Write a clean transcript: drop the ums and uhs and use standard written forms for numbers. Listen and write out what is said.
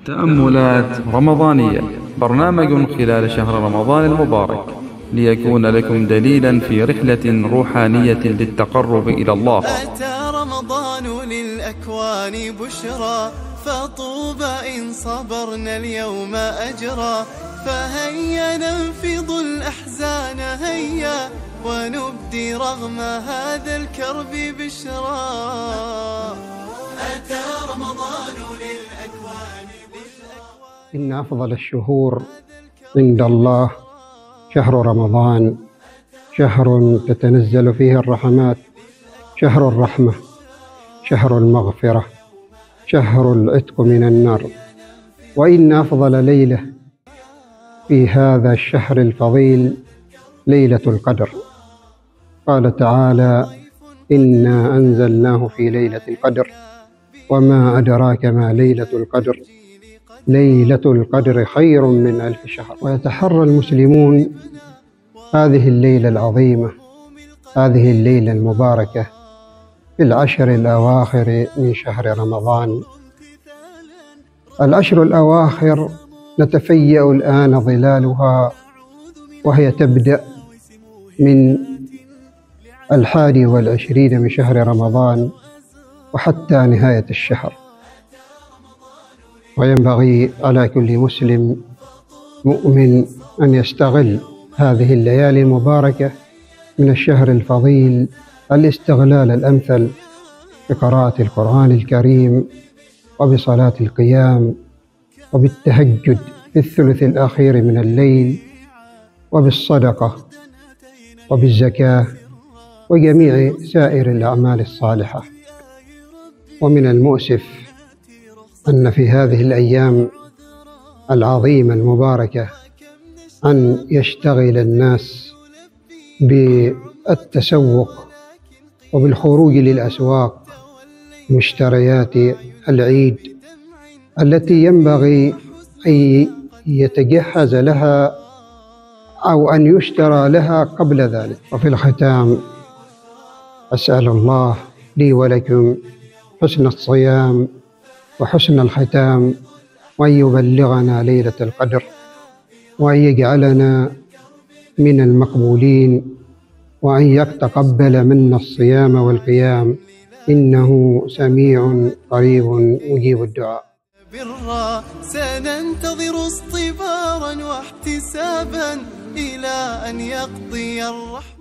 تأملات رمضانية، برنامج خلال شهر رمضان المبارك ليكون لكم دليلا في رحلة روحانية للتقرب إلى الله. أتى رمضان للأكوان بشرى، فطوبى إن صبرنا اليوم أجرا، فهيا ننفض الأحزان هيا ونبدي رغم هذا الكرب بشرى. أتى رمضان للأكوان إن أفضل الشهور عند الله شهر رمضان، شهر تتنزل فيه الرحمات، شهر الرحمة، شهر المغفرة، شهر العتق من النار. وإن أفضل ليلة في هذا الشهر الفضيل ليلة القدر. قال تعالى: إنا أنزلناه في ليلة القدر وما أدراك ما ليلة القدر، ليلة القدر خير من 1000 شهر. ويتحرى المسلمون هذه الليلة العظيمة، هذه الليلة المباركة في العشر الأواخر من شهر رمضان. العشر الأواخر نتفيأ الآن ظلالها، وهي تبدأ من 21 من شهر رمضان وحتى نهاية الشهر. وينبغي على كل مسلم مؤمن أن يستغل هذه الليالي المباركة من الشهر الفضيل الاستغلال الأمثل بقراءة القرآن الكريم، وبصلاة القيام، وبالتهجد في الثلث الأخير من الليل، وبالصدقة، وبالزكاة، وجميع سائر الأعمال الصالحة. ومن المؤسف أن في هذه الأيام العظيمة المباركة أن يشتغل الناس بالتسوق وبالخروج للأسواق، مشتريات العيد التي ينبغي أن يتجهز لها أو أن يشترى لها قبل ذلك. وفي الختام أسأل الله لي ولكم حسن الصيام وحسن الختام، وأن يبلغنا ليلة القدر، وأن يجعلنا من المقبولين، وأن يتقبل منا الصيام والقيام، إنه سميع قريب مجيب الدعاء. سننتظر اصطبارا واحتسابا إلى أن يقضي الرحمن.